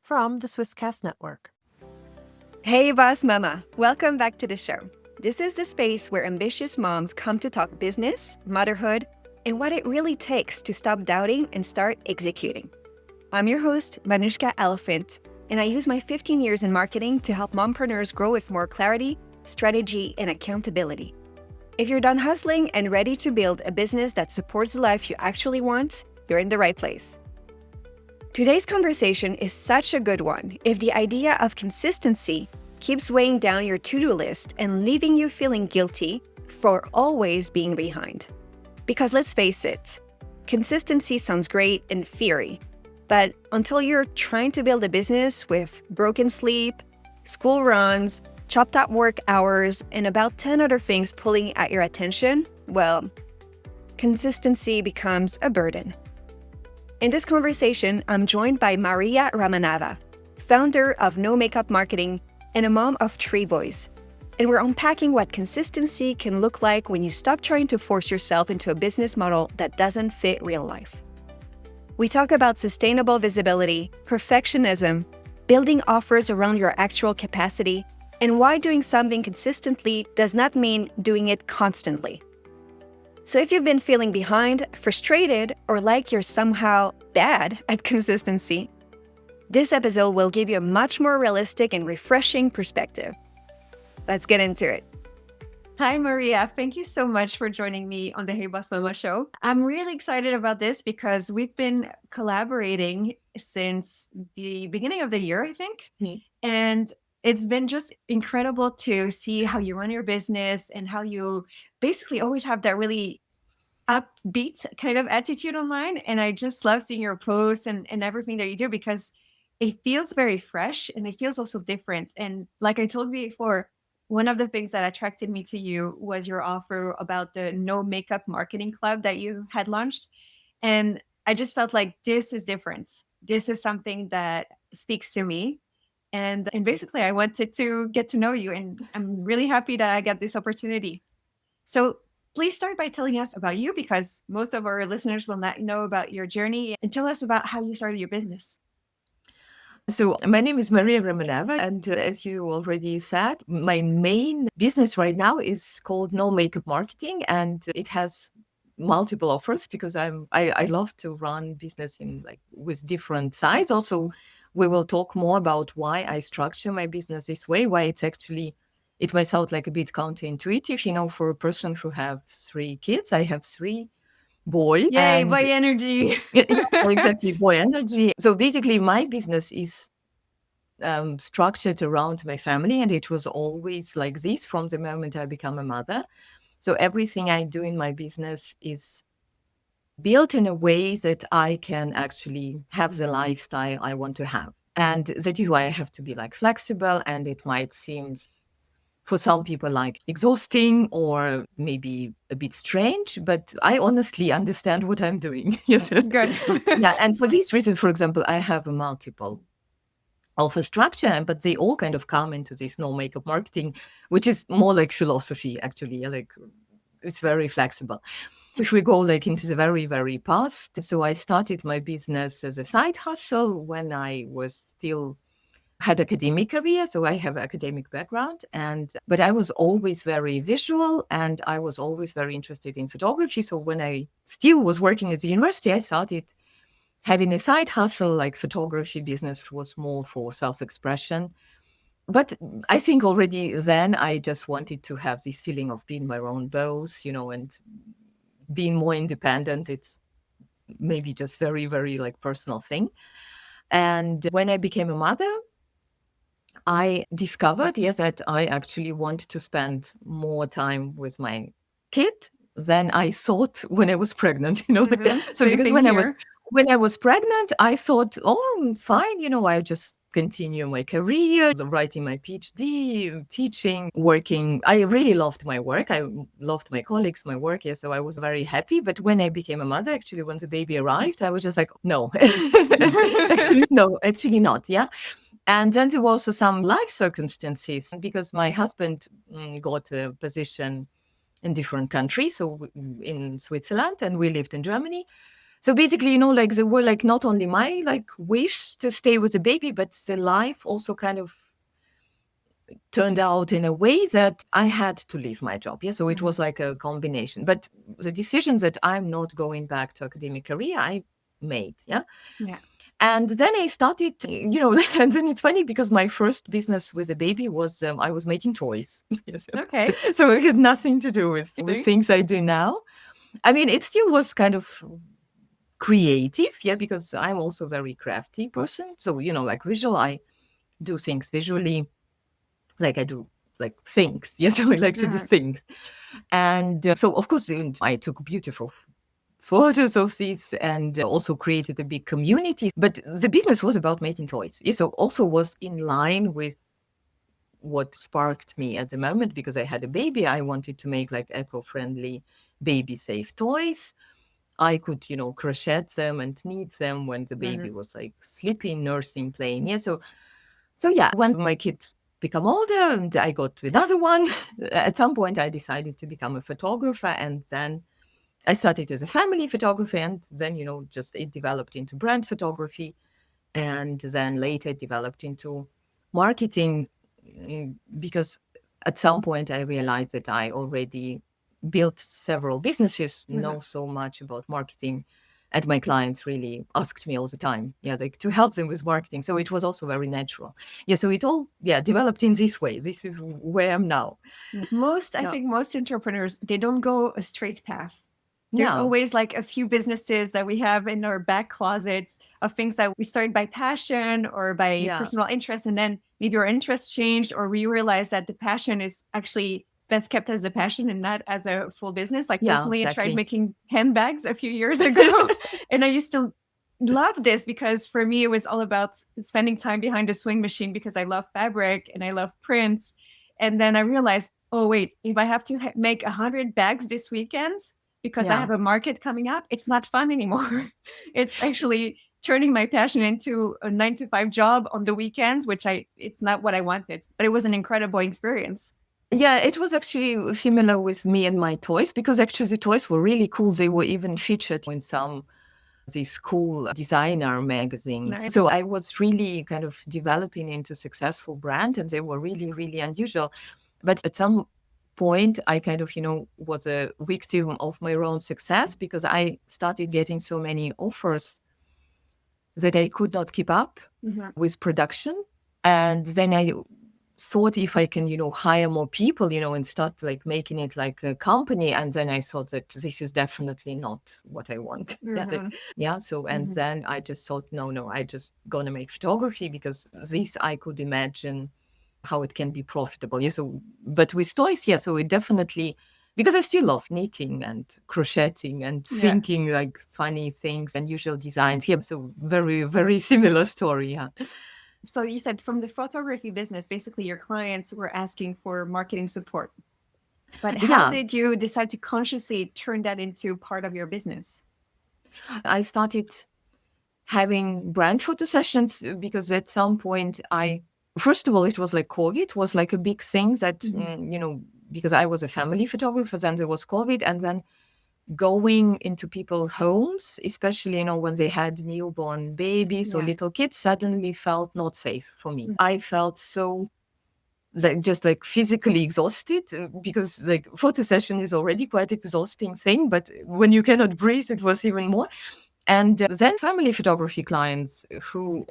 from the Swisscast Network. Hey, Boss Mama. Welcome back to the show. This is the space where ambitious moms come to talk business, motherhood, and what it really takes to stop doubting and start executing. I'm your host, Manushka Elephant, and I use my 15 years in marketing to help mompreneurs grow with more clarity, strategy, and accountability. If you're done hustling and ready to build a business that supports the life you actually want, you're in the right place. Today's conversation is such a good one if the idea of consistency keeps weighing down your to-do list and leaving you feeling guilty for always being behind. Because let's face it, consistency sounds great in theory, but until you're trying to build a business with broken sleep, school runs, chopped up work hours, and about 10 other things pulling at your attention, well, consistency becomes a burden. In this conversation, I'm joined by Maryia Ramanava, founder of No Makeup Marketing and a mom of 3 boys. And we're unpacking what consistency can look like when you stop trying to force yourself into a business model that doesn't fit real life. We talk about sustainable visibility, perfectionism, building offers around your actual capacity, and why doing something consistently does not mean doing it constantly. So if you've been feeling behind, frustrated, or like you're somehow bad at consistency, this episode will give you a much more realistic and refreshing perspective. Let's get into it. Hi, Maryia. Thank you so much for joining me on the Hey Boss Mama show. I'm really excited about this because we've been collaborating since the beginning of the year, I think. And it's been just incredible to see how you run your business and how you basically always have that really upbeat kind of attitude online. And I just love seeing your posts and everything that you do because it feels very fresh and it feels also different. And like I told you before, one of the things that attracted me to you was your offer about the No Makeup Marketing Club that you had launched. And I just felt like this is different. This is something that speaks to me. And basically, I wanted to get to know you. And I'm really happy that I got this opportunity. So please start by telling us about you because most of our listeners will not know about your journey. And tell us about how you started your business. So my name is Maryia Ramanava, and as you already said, my main business right now is called No Makeup Marketing, and it has multiple offers because I love to run business in with different sides. Also, we will talk more about why I structure my business this way, why it might sound like a bit counterintuitive, for a person who have 3 kids. I have 3 boys. Yay, boy energy. Yeah, exactly, boy energy. So basically, my business is structured around my family, and it was always like this from the moment I become a mother. So everything I do in my business is built in a way that I can actually have the lifestyle I want to have. And that is why I have to be flexible, and it might seem for some people like exhausting or maybe a bit strange, but I honestly understand what I'm doing. Good. Yeah, and for this reason, for example, I have a multiple offer structure, but they all kind of come into this no makeup marketing, which is more like philosophy, actually. It's very flexible. If we go into the very, very past, so I started my business as a side hustle when I was still had academic career, so I have academic background, but I was always very visual and I was always very interested in photography. So when I still was working at the university, I started having a side hustle, like photography business was more for self-expression. But I think already then I just wanted to have this feeling of being my own boss, and being more independent. It's maybe just very, very personal thing. And when I became a mother, I discovered, yes, that I actually want to spend more time with my kid than I thought when I was pregnant, Mm-hmm. So because when I was pregnant, I thought, oh, fine, I'll just continue my career, writing my PhD, teaching, working. I really loved my work. I loved my colleagues, my work. Yeah, so I was very happy. But when I became a mother, actually, when the baby arrived, I was just like, no, actually not. Yeah. And then there were also some life circumstances because my husband got a position in different countries, so in Switzerland, and we lived in Germany. So basically, like there were like not only my like wish to stay with the baby, but the life also kind of turned out in a way that I had to leave my job. Yeah. So it was like a combination. But the decision that I'm not going back to academic career, I made. Yeah. Yeah. And then I started, and then it's funny because my first business with a baby was I was making toys. Yes. Okay. So it had nothing to do with things I do now. I mean, it still was kind of creative, yeah, because I'm also a very crafty person. So, like visual, I do things visually, like I do like things. Yes, I like to do things. And so, of course, I took beautiful photos of these and also created a big community. But the business was about making toys. Yeah, so also was in line with what sparked me at the moment because I had a baby. I wanted to make like eco-friendly baby-safe toys. I could, crochet them and knit them when the baby was like sleeping, nursing, playing. Yeah. So yeah, when my kid become older and I got another one, at some point I decided to become a photographer, and then I started as a family photographer, and then, just it developed into brand photography, and then later it developed into marketing because at some point I realized that I already built several businesses, know so much about marketing, and my clients really asked me all the time, like to help them with marketing. So it was also very natural. Yeah, so it all developed in this way. This is where I'm now. I think most entrepreneurs, they don't go a straight path. There's Yeah. always like a few businesses that we have in our back closets of things that we started by passion or by personal interest. And then maybe our interest changed, or we realized that the passion is actually best kept as a passion and not as a full business. Like personally, I tried making handbags a few years ago and I used to love this because for me, it was all about spending time behind a sewing machine because I love fabric and I love prints. And then I realized, oh, wait, if I have to make 100 bags this weekend, because I have a market coming up, it's not fun anymore. It's actually turning my passion into a 9 to 5 job on the weekends, it's not what I wanted, but it was an incredible experience. Yeah, it was actually similar with me and my toys because actually the toys were really cool. They were even featured in some these cool designer magazines. Nice. So I was really kind of developing into successful brand, and they were really, really unusual. But at some point, I kind of, was a victim of my own success because I started getting so many offers that I could not keep up with production. And then I thought if I can, hire more people, and start like making it like a company. And then I thought that this is definitely not what I want. Yeah. So, and then I just thought, no, I just gonna make photography because this I could imagine how it can be profitable. Yeah. So, but with toys, yeah. So it definitely, because I still love knitting and crocheting and thinking like funny things, unusual designs. Yeah. So very, very similar story. Yeah. So you said from the photography business, basically your clients were asking for marketing support. But how did you decide to consciously turn that into part of your business? I started having brand photo sessions because at some point first of all, it was like COVID was like a big thing that, because I was a family photographer, then there was COVID, and then going into people's homes, especially, when they had newborn babies or little kids, suddenly felt not safe for me. I felt so like just like physically exhausted because like photo session is already quite exhausting thing, but when you cannot breathe, it was even more. And then family photography clients who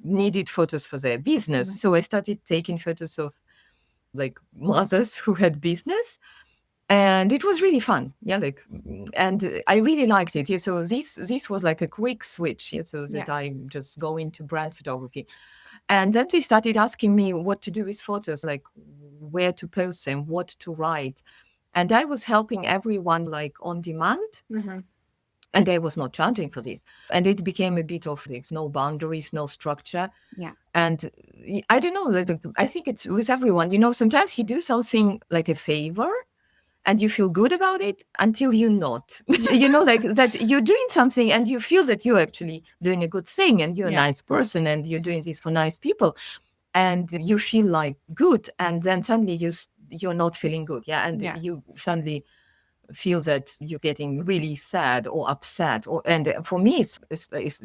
needed photos for their business. So I started taking photos of like mothers who had business. And it was really fun. Yeah. And I really liked it. Yeah. So this was like a quick switch. Yeah. So that I just go into brand photography. And then they started asking me what to do with photos, like where to post them, what to write. And I was helping everyone like on demand. And I was not charging for this. And it became a bit of this, no boundaries, no structure. Yeah. And I don't know, like, I think it's with everyone, sometimes you do something like a favor and you feel good about it until you're not. Like that you're doing something and you feel that you're actually doing a good thing and you're a nice person and you're doing this for nice people. And you feel like good. And then suddenly you're not feeling good. Yeah. And you suddenly feel that you're getting really sad or upset. And for me,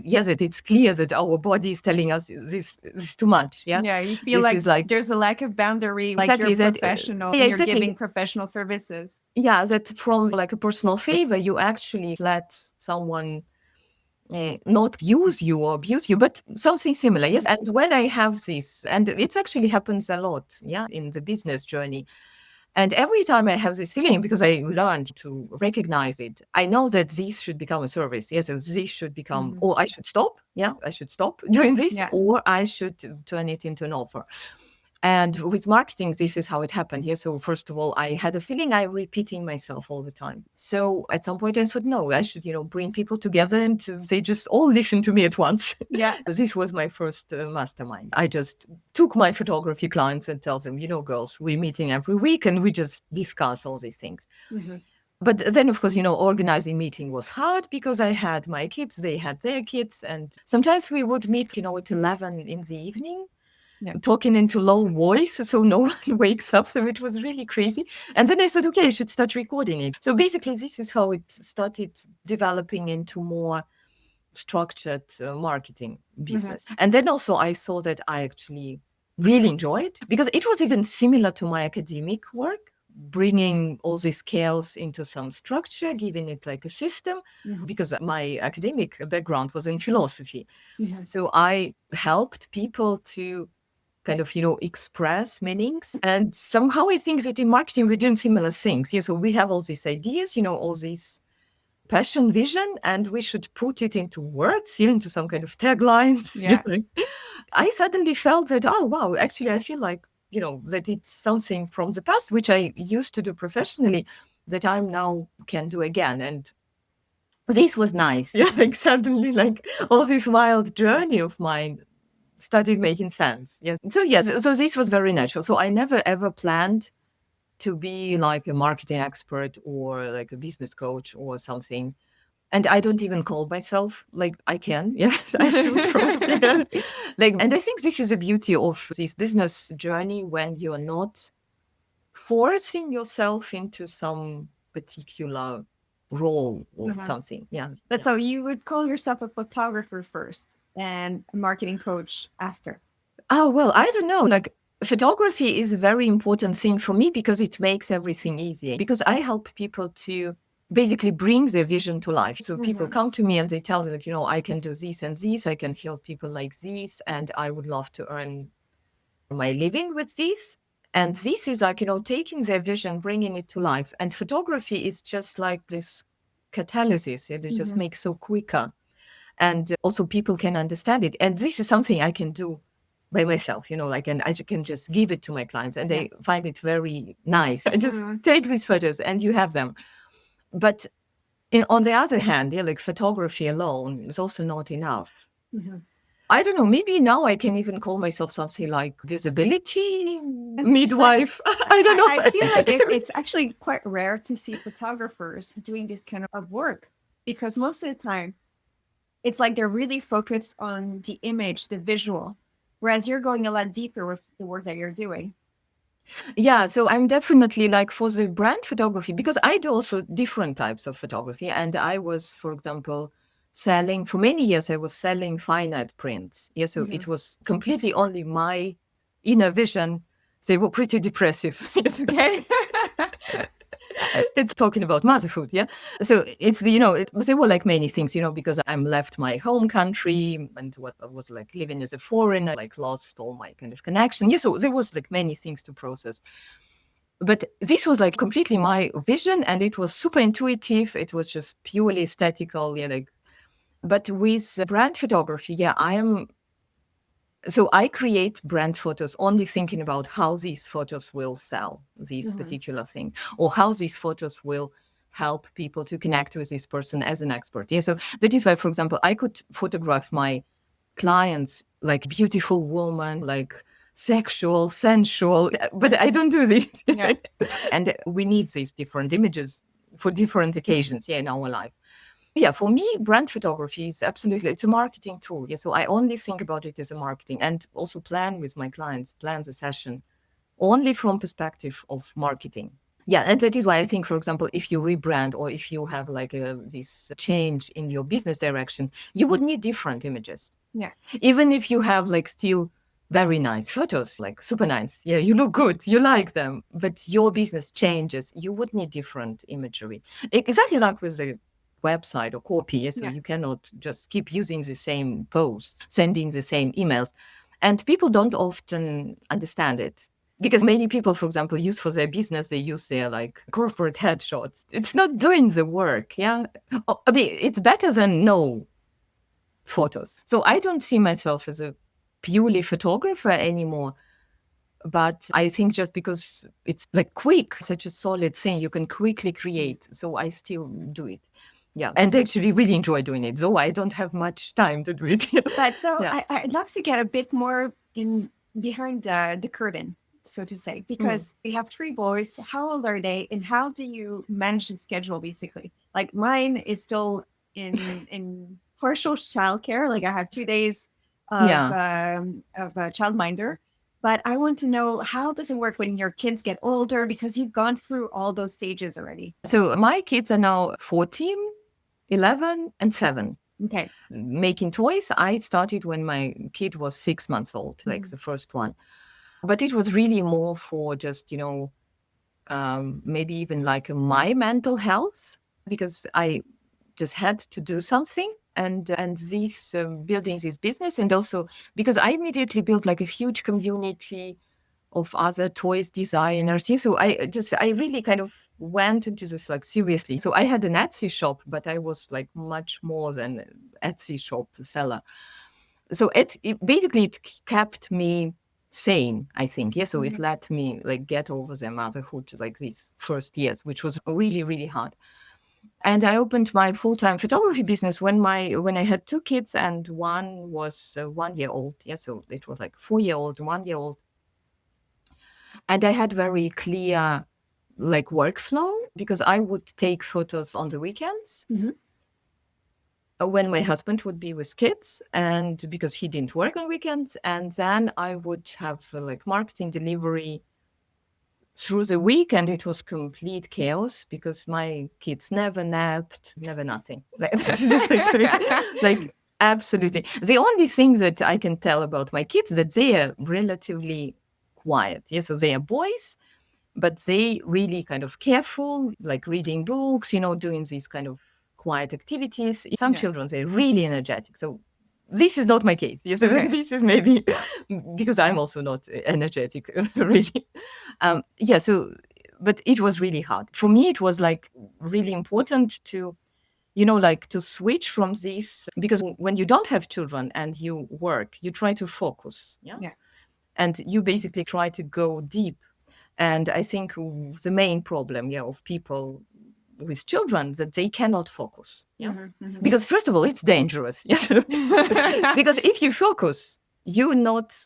yes, it's clear that our body is telling us this is too much. Yeah, Yeah, you feel this like is like there's a lack of boundary, like exactly you're that. professional Yeah, and you're exactly. giving professional services. Yeah, that from like a personal favor, you actually let someone not use you or abuse you, but something similar. Yes. And when I have this, and it actually happens a lot, yeah, in the business journey. And every time I have this feeling, because I learned to recognize it, I know that this should become a service. Yes, and this should become, or I should stop. Yeah, I should stop doing this, Yeah. or I should turn it into an offer. And with marketing, this is how it happened. Yeah. So first of all, I had a feeling I repeating myself all the time. So at some point I thought, no, I should, bring people together and they just all listen to me at once. Yeah. This was my first mastermind. I just took my photography clients and tell them, girls, we're meeting every week and we just discuss all these things. But then, of course, organizing meeting was hard because I had my kids, they had their kids. And sometimes we would meet, at 11 in the evening. Yeah. Talking into low voice so no one wakes up. So it was really crazy. And then I said, okay, I should start recording it. So basically, this is how it started developing into more structured marketing business. And then also I saw that I actually really enjoyed, because it was even similar to my academic work, bringing all this chaos into some structure, giving it like a system, because my academic background was in philosophy. So I helped people to kind of, express meanings. And somehow I think that in marketing, we're doing similar things. Yeah, so we have all these ideas, all these passion, vision, and we should put it into words, into some kind of tagline. Yeah. I suddenly felt that, oh, wow, actually, I feel like, that it's something from the past, which I used to do professionally, that I now can do again. And this was nice. Yeah, like suddenly, like all this wild journey of mine started making sense. Yes. So yes, so this was very natural. So I never ever planned to be like a marketing expert or like a business coach or something. And I don't even call myself like I can. Yeah, I should probably. Like, and I think this is the beauty of this business journey, when you're not forcing yourself into some particular role or something. Yeah. But so you would call yourself a photographer first and a marketing coach after? Oh, well, I don't know. Like, photography is a very important thing for me because it makes everything easier. Because I help people to basically bring their vision to life. So people come to me and they tell me, like, I can do this and this, I can help people like this, and I would love to earn my living with this. And this is like, taking their vision, bringing it to life. And photography is just like this catalysis. It just makes so quicker. And also people can understand it. And this is something I can do by myself, like, and I can just give it to my clients and they find it very nice. I just take these photos and you have them. But on the other hand, like photography alone is also not enough. I don't know, maybe now I can even call myself something like visibility midwife. I don't know. I feel like it's actually quite rare to see photographers doing this kind of work, because most of the time it's like they're really focused on the image, the visual, whereas you're going a lot deeper with the work that you're doing. Yeah, so I'm definitely like for the brand photography, because I do also different types of photography. And I was, for example, selling for many years, I was selling fine art prints. Yeah, so it was completely only my inner vision. They were pretty depressive. Okay. It's talking about motherhood, yeah. So it's they were like many things, because I'm left my home country and what I was like living as a foreigner, like lost all my kind of connection. Yeah, so there was like many things to process. But this was like completely my vision, and it was super intuitive. It was just purely aesthetical, yeah. Like, but with brand photography, yeah, so I create brand photos only thinking about how these photos will sell this particular thing, or how these photos will help people to connect with this person as an expert. Yeah, so that is why, for example, I could photograph my clients like beautiful woman, like sexual, sensual, but I don't do this. Yeah. And we need these different images for different occasions, yeah, in our life. Yeah, for me, brand photography is absolutely, it's a marketing tool. Yeah, so I only think about it as a marketing, and also plan with my clients, plan the session only from perspective of marketing. Yeah, and that is why I think, for example, if you rebrand or if you have like this change in your business direction, you would need different images. Yeah. Even if you have like still very nice photos, like super nice. Yeah, you look good, you like them, but your business changes. You would need different imagery. Exactly like with the website or copy. Yeah, so Yeah. you cannot just keep using the same posts, sending the same emails. And people don't often understand it. Because many people, for example, use for their business, they use their like corporate headshots. It's not doing the work. Yeah. I mean, it's better than no photos. So I don't see myself as a purely photographer anymore. But I think just because it's like quick, such a solid thing, you can quickly create. So I still do it. Yeah. And actually really enjoy doing it, though I don't have much time to do it. But so Yeah. I'd love to get a bit more in behind the curtain, so to say, because we have three boys. How old are they, and how do you manage the schedule? Basically, like mine is still in partial childcare. Like I have 2 days of a childminder, but I want to know, how does it work when your kids get older, because you've gone through all those stages already. So my kids are now 14, 11, and 7. Okay. Making toys, I started when my kid was 6 months old, like the first one. But it was really more for just, maybe even like my mental health, because I just had to do something. And this building this business, and also because I immediately built like a huge community of other toys designers. Yeah, so I really kind of went into this like seriously. So I had an Etsy shop, but I was like much more than an Etsy shop seller. So it kept me sane, I think. Yeah, so it let me like get over the motherhood like these first years, which was really, really hard. And I opened my full-time photography business when I had 2 kids, and one was 1 year old. Yeah, so it was like 4-year-old, 1 year old. And I had very clear like workflow, because I would take photos on the weekends when my husband would be with kids, and because he didn't work on weekends. And then I would have like marketing delivery through the week, and it was complete chaos because my kids never napped, never nothing. Like, that's just like absolutely. The only thing that I can tell about my kids that they are relatively quiet. Yeah, so they are boys, but they really kind of careful, like reading books, doing these kind of quiet activities. Some children, they're really energetic. So this is not my case. Yes, this is maybe because I'm also not energetic, really. So, but it was really hard. For me, it was like really important to, like to switch from this, because when you don't have children and you work, you try to focus. Yeah. And you basically try to go deep. And I think the main problem, of people with children, that they cannot focus. Yeah. Because first of all, it's dangerous. Because if you focus, you're not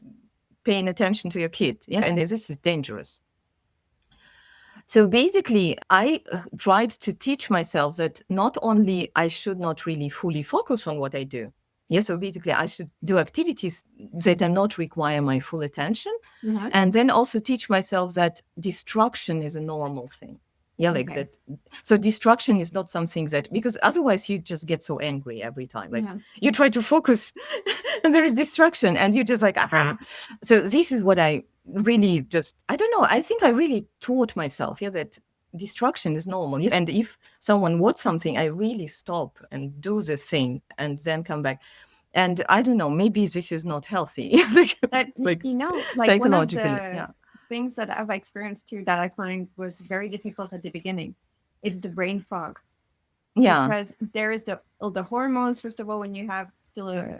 paying attention to your kid. Yeah. And this is dangerous. So basically, I tried to teach myself that not only I should not really fully focus on what I do. Yeah, so basically, I should do activities that do not require my full attention. And then also teach myself that distraction is a normal thing. Yeah, like that. So distraction is not something that, because otherwise you just get so angry every time. Like you try to focus and there is distraction and you just like, So this is what I really just, I don't know. I think I really taught myself, that distraction is normal. And if someone wants something, I really stop and do the thing and then come back. And I don't know, maybe this is not healthy. Like one of the things that I've experienced too that I find was very difficult at the beginning is the brain fog. Yeah. Because there is the hormones, first of all, when you have still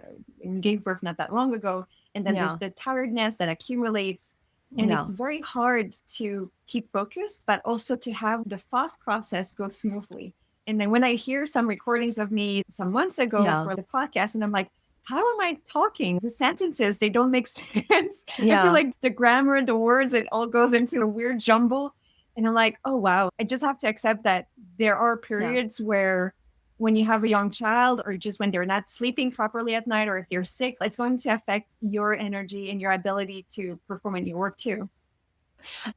gave birth not that long ago. And then there's the tiredness that accumulates. And it's very hard to keep focused, but also to have the thought process go smoothly. And then when I hear some recordings of me some months ago for the podcast, and I'm like, how am I talking? The sentences, they don't make sense. I feel like the grammar, the words, it all goes into a weird jumble. And I'm like, oh, wow. I just have to accept that there are periods where when you have a young child, or just when they're not sleeping properly at night, or if they're sick, it's going to affect your energy and your ability to perform in your work too.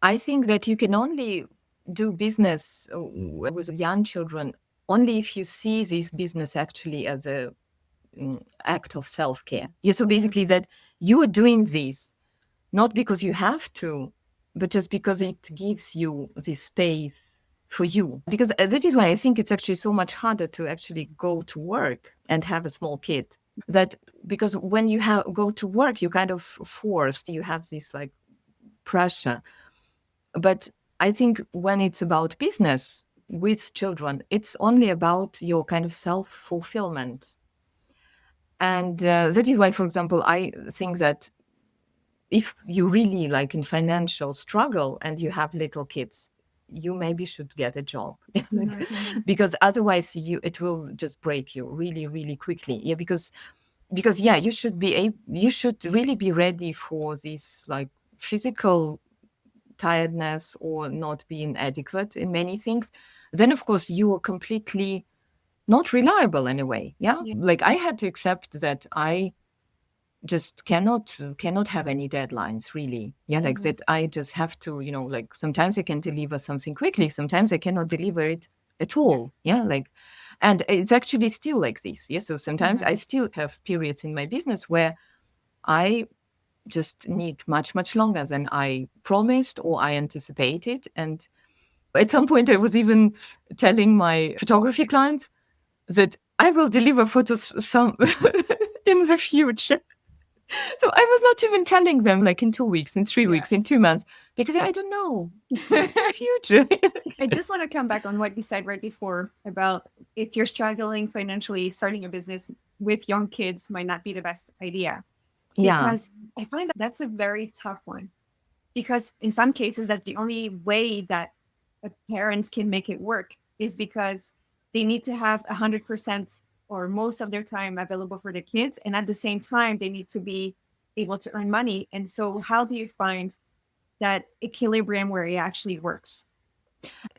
I think that you can only do business with young children only if you see this business actually as a act of self-care. Yeah, so basically that you are doing this not because you have to, but just because it gives you this space for you. Because that is why I think it's actually so much harder to actually go to work and have a small kid. That because when you go to work, you kind of forced, you have this like pressure. But I think when it's about business with children, it's only about your kind of self-fulfillment. And that is why, for example, I think that if you really like in financial struggle and you have little kids, you maybe should get a job. Because otherwise it will just break you really, really quickly. Yeah, because yeah, you should really be ready for this like physical tiredness or not being adequate in many things. Then of course you are completely not reliable in a way. Yeah. Like I had to accept that I just cannot have any deadlines really. Yeah, like that I just have to, like sometimes I can deliver something quickly, sometimes I cannot deliver it at all. Yeah, like, and it's actually still like this. Yeah, so sometimes I still have periods in my business where I just need much, much longer than I promised or I anticipated. And at some point I was even telling my photography clients that I will deliver photos some in the future. So I was not even telling them like in 2 weeks, in 3 weeks, in 2 months, because I don't know the future. I just want to come back on what you said right before about if you're struggling financially, starting a business with young kids might not be the best idea. Yeah. Because I find that that's a very tough one. Because in some cases, that's the only way that parents can make it work is because they need to have 100% or most of their time available for the kids. And at the same time, they need to be able to earn money. And so how do you find that equilibrium where it actually works?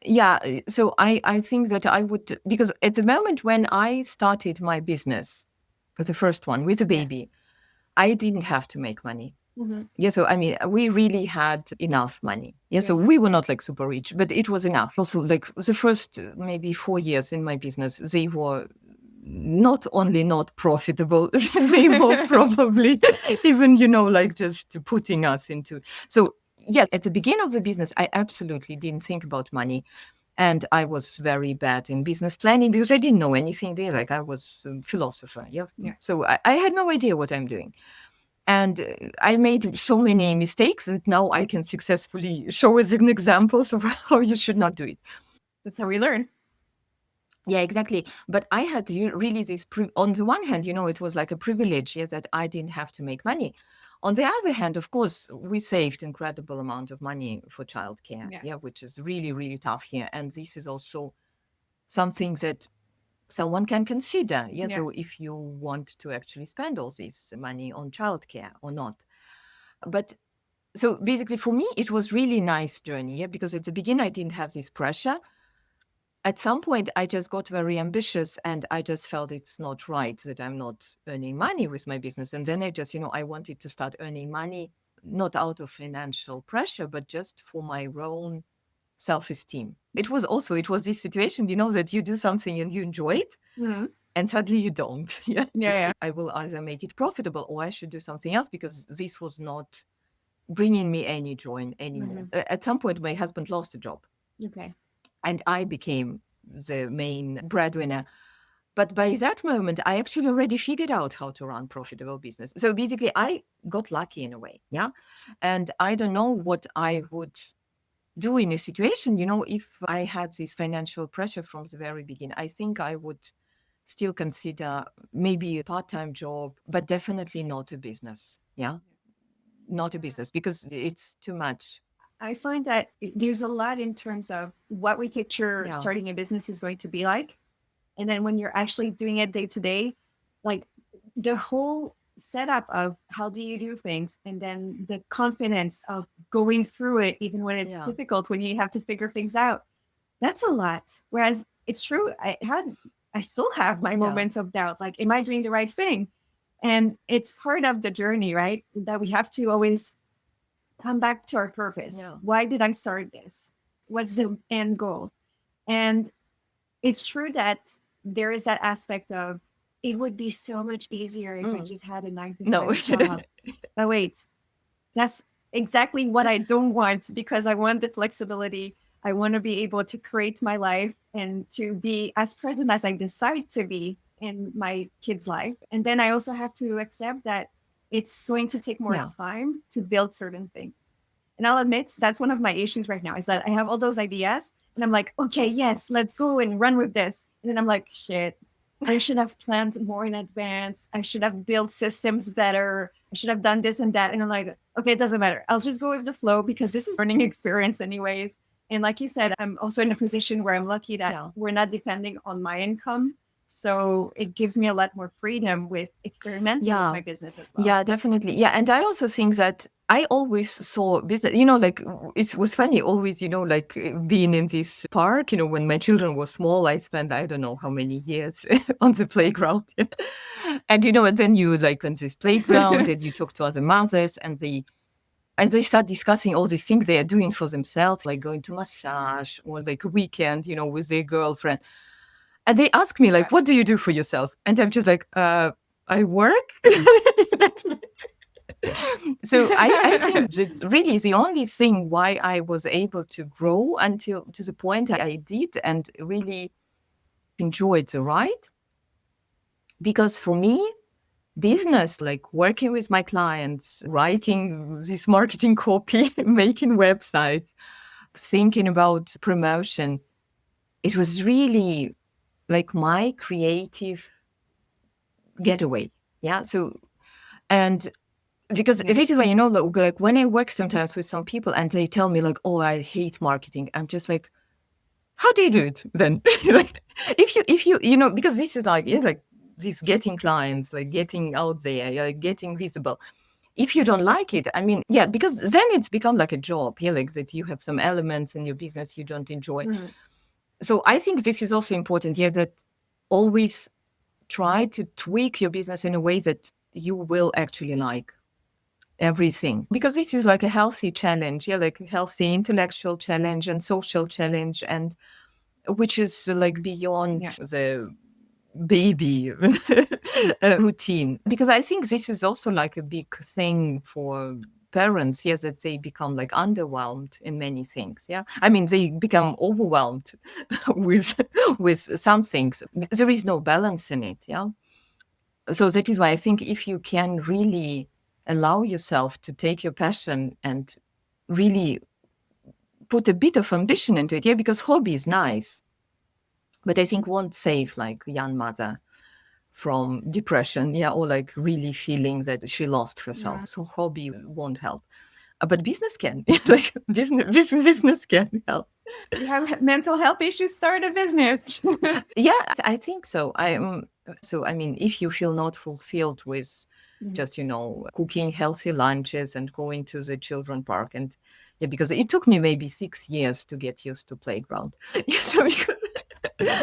Yeah. So I think that I would, because at the moment when I started my business, the first one with a baby, I didn't have to make money. Yeah, so I mean, we really had enough money. Yeah, so we were not like super rich, but it was enough. Also, like the first maybe 4 years in my business, they were not only not profitable, they were probably even, like just putting us into. So, yes, at the beginning of the business, I absolutely didn't think about money. And I was very bad in business planning because I didn't know anything there. Like I was a philosopher. Yeah. So I had no idea what I'm doing. And I made so many mistakes that now I can successfully show as an examples of how you should not do it. That's how we learn. Yeah, exactly. But I had really this, on the one hand, it was like a privilege, yes, that I didn't have to make money. On the other hand, of course, we saved incredible amount of money for childcare, which is really, really tough here. And this is also something that someone can consider. Yeah, so if you want to actually spend all this money on childcare or not. But so basically for me, it was really nice journey, because at the beginning I didn't have this pressure. At some point, I just got very ambitious and I just felt it's not right that I'm not earning money with my business. And then I just, I wanted to start earning money, not out of financial pressure, but just for my own self-esteem. It was this situation, that you do something and you enjoy it. And suddenly you don't. I will either make it profitable or I should do something else because this was not bringing me any joy anymore. At some point, my husband lost a job. Okay. And I became the main breadwinner. But by that moment, I actually already figured out how to run profitable business. So basically, I got lucky in a way. Yeah. And I don't know what I would do in a situation, if I had this financial pressure from the very beginning. I think I would still consider maybe a part-time job, but definitely not a business. Yeah. Not a business because it's too much. I find that there's a lot in terms of what we picture starting a business is going to be like. And then when you're actually doing it day to day, like the whole setup of how do you do things and then the confidence of going through it, even when it's difficult, when you have to figure things out, that's a lot. Whereas it's true, I still have my moments of doubt. Like, am I doing the right thing? And it's part of the journey, right? That we have to always come back to our purpose. Why did I start this? what's the end goal. And it's true that there is that aspect of it would be so much easier if I just had a nine to No. five job. But wait, that's exactly what I don't want, because I want the flexibility. I want to be able to create my life and to be as present as I decide to be in my kid's life. And then I also have to accept that it's going to take more Yeah. time to build certain things. And I'll admit that's one of my issues right now, is that I have all those ideas and I'm like, okay, yes, let's go and run with this. And then I'm like, shit, I should have planned more in advance. I should have built systems better. I should have done this and that. And I'm like, okay, it doesn't matter. I'll just go with the flow because this is learning experience anyways. And like you said, I'm also in a position where I'm lucky that Yeah. we're not depending on my income. So it gives me a lot more freedom with experimenting with Yeah. my business as well. Yeah, definitely. Yeah. And I also think that I always saw business, like it was funny always, like being in this park, when my children were small, I spent, I don't know how many years on the playground. And, and then you like on this playground and you talk to other mothers and they start discussing all the things they are doing for themselves, like going to massage or like a weekend, with their girlfriend. And they ask me like, what do you do for yourself? And I'm just like, I work. So I think that's really the only thing why I was able to grow until to the point I did and really enjoyed the ride. Because for me, business, like working with my clients, writing this marketing copy, making websites, thinking about promotion, it was really like my creative getaway. Yeah. So, and because it is when, like when I work sometimes with some people and they tell me like, oh, I hate marketing. I'm just like, how do you do it then? Like, if you, because this is like, like this getting clients, like getting out there, like getting visible. If you don't like it, I mean, yeah, because then it's become like a job, yeah, like that you have some elements in your business you don't enjoy. Mhm. So I think this is also important, yeah, that always try to tweak your business in a way that you will actually like everything, because this is like a healthy challenge, yeah, like a healthy intellectual challenge and social challenge, and which is like beyond the baby routine. Because I think this is also like a big thing for parents, yes, that they become like underwhelmed in many things. Yeah, I mean they become overwhelmed with some things. There is no balance in it. Yeah, so that is why I think if you can really allow yourself to take your passion and really put a bit of ambition into it, yeah, because hobby is nice, but I think won't save like a young mother from depression, yeah, or like really feeling that she lost herself. So hobby won't help, but business can. Like business can help. You have mental health issues, start a business. Yeah, I think so. I mean, if you feel not fulfilled with just, cooking healthy lunches and going to the children park, and yeah, because it took me maybe 6 years to get used to playground. So because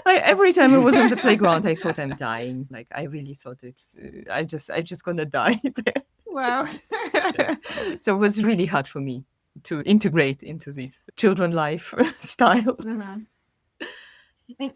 every time I was on the playground, I thought I'm dying. Like I really thought I just gonna die there. Wow. So it was really hard for me to integrate into this children life style.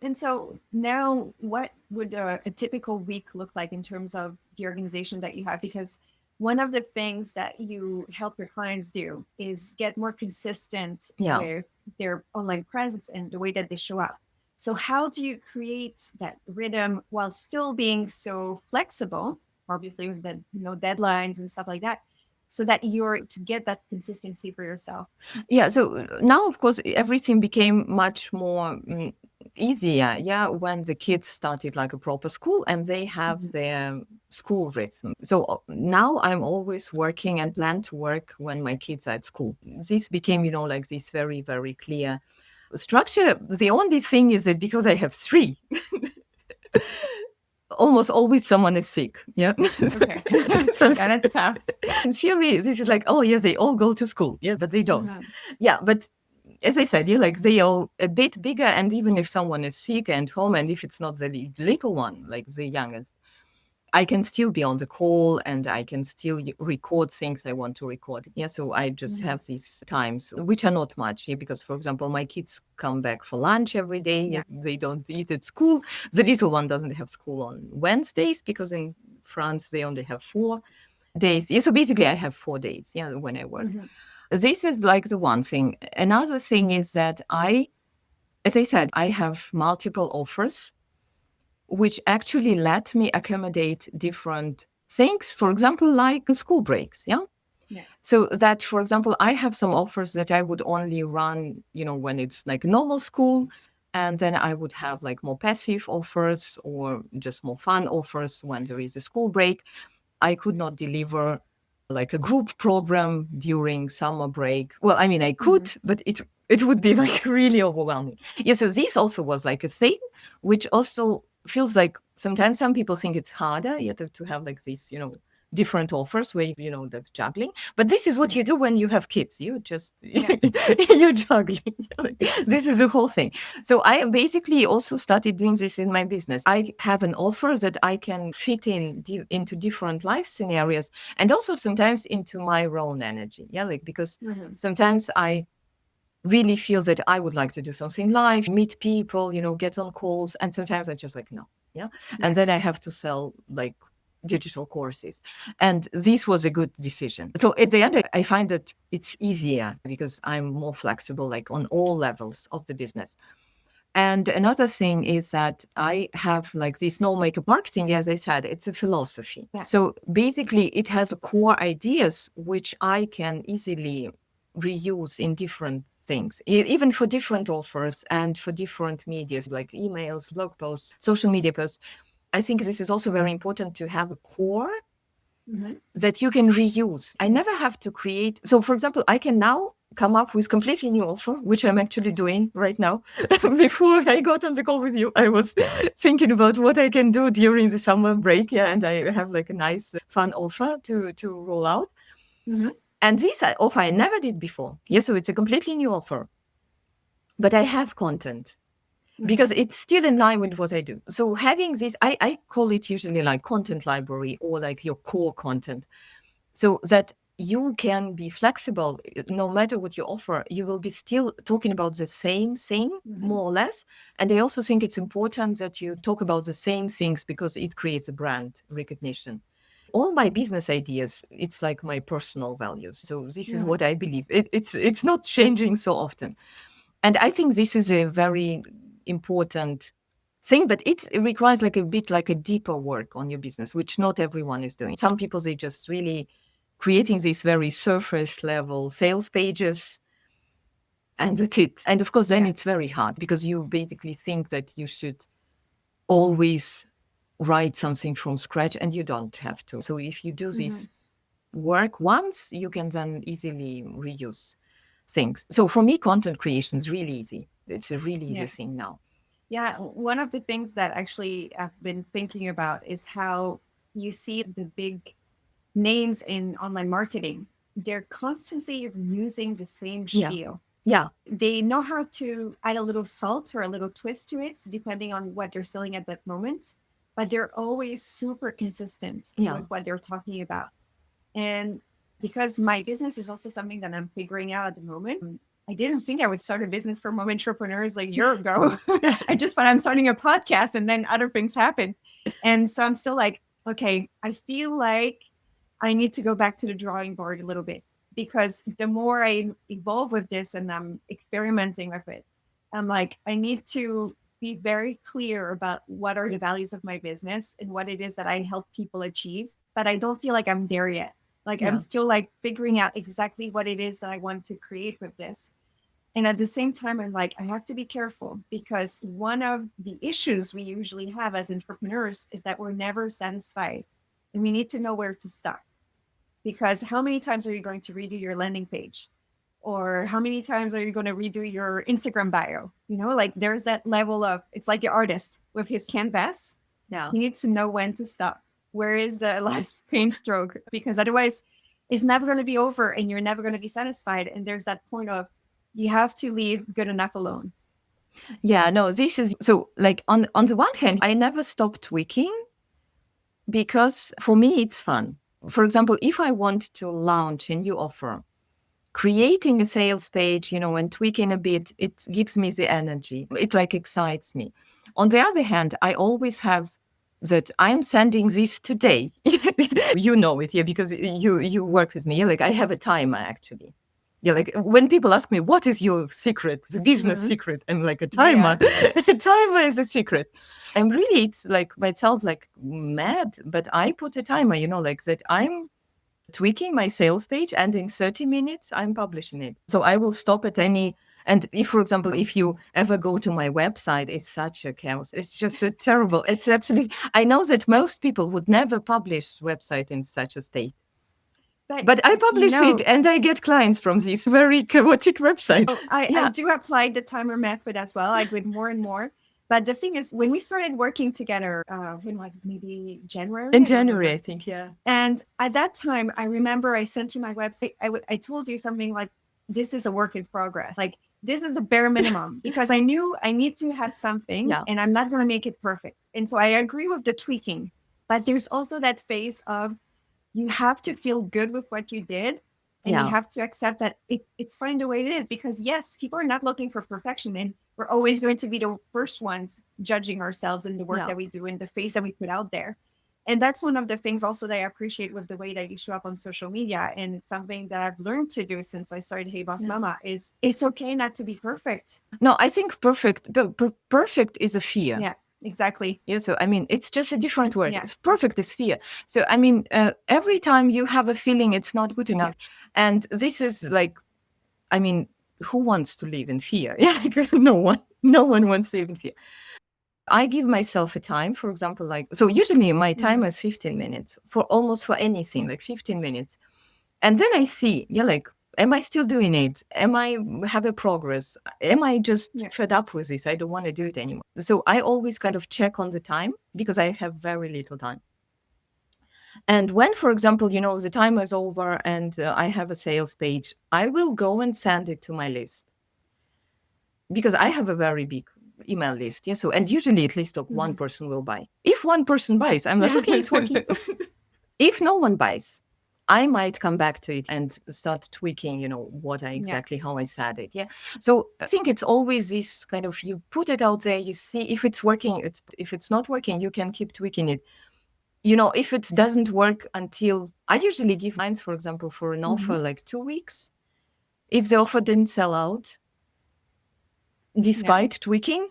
And so now, what would a typical week look like in terms of the organization that you have? Because one of the things that you help your clients do is get more consistent with their online presence and the way that they show up. So how do you create that rhythm while still being so flexible, obviously with the deadlines and stuff like that, so that you're to get that consistency for yourself? Yeah. So now, of course, everything became much more easier. Yeah, when the kids started like a proper school and they have their school rhythm. So now I'm always working and plan to work when my kids are at school. This became, like this very, very clear structure. The only thing is that because I have 3, almost always someone is sick. Yeah. Okay. Yeah, that's tough. In theory, this is like, oh, yeah, they all go to school. Yeah, but they don't. Yeah, but as I said, yeah, like they are a bit bigger. And even if someone is sick and home, and if it's not the little one, like the youngest, I can still be on the call and I can still record things I want to record. Yeah, so I just have these times, which are not much. Yeah, because, for example, my kids come back for lunch every day. Yeah. They don't eat at school. The little one doesn't have school on Wednesdays because in France they only have 4 days. Yeah, so basically I have 4 days. Yeah, when I work. This is like the one thing. Another thing is that as I said, I have multiple offers which actually let me accommodate different things, for example, like school breaks. Yeah. So that, for example, I have some offers that I would only run, when it's like normal school. And then I would have like more passive offers or just more fun offers when there is a school break. I could not deliver like a group program during summer break. Well, I mean, I could, but it would be like really overwhelming. Yeah, so this also was like a thing, which also feels like sometimes some people think it's harder to have like these, different offers where, the juggling. But this is what you do when you have kids. You just, you're juggling. This is the whole thing. So I basically also started doing this in my business. I have an offer that I can fit into different life scenarios and also sometimes into my own energy. Yeah, like because sometimes I really feel that I would like to do something live, meet people, get on calls. And sometimes I just like, no. Yeah. And then I have to sell like digital courses. And this was a good decision. So at the end, I find that it's easier because I'm more flexible, like on all levels of the business. And another thing is that I have like this no makeup marketing, as I said, it's a philosophy. Yeah. So basically it has core ideas which I can easily reuse in different things, even for different offers and for different medias like emails, blog posts, social media posts. I think this is also very important to have a core that you can reuse. I never have to create. So, for example, I can now come up with completely new offer, which I'm actually doing right now. Before I got on the call with you, I was thinking about what I can do during the summer break. Yeah, and I have like a nice, fun offer to roll out. And this offer I never did before. Yeah, so it's a completely new offer. But I have content because it's still in line with what I do. So having this, I call it usually like content library or like your core content, so that you can be flexible. No matter what you offer, you will be still talking about the same thing, more or less. And I also think it's important that you talk about the same things because it creates a brand recognition. All my business ideas, it's like my personal values. So this is what I believe. It's not changing so often. And I think this is a very important thing, but it requires like a bit like a deeper work on your business, which not everyone is doing. Some people, they just really creating these very surface level sales pages and that's it. And of course, then it's very hard because you basically think that you should always write something from scratch and you don't have to. So if you do this work once, you can then easily reuse things. So for me, content creation is really easy. It's a really easy thing now. Yeah, one of the things that actually I've been thinking about is how you see the big names in online marketing. They're constantly using the same spiel. Yeah. They know how to add a little salt or a little twist to it, depending on what they're selling at that moment. But they're always super consistent with what they're talking about. And because my business is also something that I'm figuring out at the moment, I didn't think I would start a business for mom entrepreneurs like a year ago. I just thought I'm starting a podcast and then other things happened. And so I'm still like, okay, I feel like I need to go back to the drawing board a little bit because the more I evolve with this and I'm experimenting with it, I'm like, I need to be very clear about what are the values of my business and what it is that I help people achieve. But I don't feel like I'm there yet. Like I'm still like figuring out exactly what it is that I want to create with this. And at the same time, I'm like, I have to be careful because one of the issues we usually have as entrepreneurs is that we're never satisfied and we need to know where to stop. Because how many times are you going to redo your landing page? Or how many times are you going to redo your Instagram bio? Like there's that level of, it's like the artist with his canvas. Yeah. He needs to know when to stop. Where is the last paint stroke? Because otherwise it's never going to be over and you're never going to be satisfied. And there's that point of, you have to leave good enough alone. Yeah, no, this is so like on the one hand, I never stopped tweaking because for me, it's fun. For example, if I want to launch a new offer, creating a sales page, and tweaking a bit, it gives me the energy. It like excites me. On the other hand, I always have that I'm sending this today. You know it, yeah, because you work with me. Yeah, like I have a timer actually. Yeah, like when people ask me, what is your secret, the business secret? I'm like, a timer. A timer is a secret. And really, it's like, might sound like mad, but I put a timer, like that I'm tweaking my sales page, and in 30 minutes, I'm publishing it. So I will stop at any. And if, for example, if you ever go to my website, it's such a chaos. It's just a terrible. It's absolutely. I know that most people would never publish website in such a state. But I publish it, and I get clients from this very chaotic website. Oh, I do apply the timer method as well. I do it more and more. But the thing is, when we started working together, when was it? Maybe January? In January, I think, yeah. And at that time, I remember I sent you my website. I told you something like, this is a work in progress. Like, this is the bare minimum, because I knew I need to have something, and I'm not going to make it perfect. And so I agree with the tweaking. But there's also that phase of, you have to feel good with what you did. And you have to accept that it's fine the way it is, because yes, people are not looking for perfection, and we're always going to be the first ones judging ourselves and the work that we do and the face that we put out there. And that's one of the things also that I appreciate with the way that you show up on social media. And it's something that I've learned to do since I started Hey Boss Mama, is it's okay not to be perfect. No, I think perfect is a fear. Yeah. Exactly. Yeah. So, I mean, it's just a different word. Yeah. Perfect is fear. So, I mean, every time you have a feeling it's not good enough. Yeah. And this is like, I mean, who wants to live in fear? Yeah. No one wants to live in fear. I give myself a time, for example, like, so usually my time is 15 minutes for anything, like 15 minutes. And then I see, like, am I still doing it? Am I have a progress? Am I just fed up with this? I don't want to do it anymore. So I always kind of check on the time, because I have very little time. And when, for example, the time is over and I have a sales page, I will go and send it to my list, because I have a very big email list. Yeah. So, and usually at least one person will buy. If one person buys, I'm like, okay, it's working. If no one buys, I might come back to it and start tweaking, what I exactly, how I said it. Yeah. So I think it's always this kind of, you put it out there, you see if it's working. If it's not working, you can keep tweaking it. If it doesn't work, until I usually give clients, for example, for an offer, like 2 weeks. If the offer didn't sell out, despite tweaking,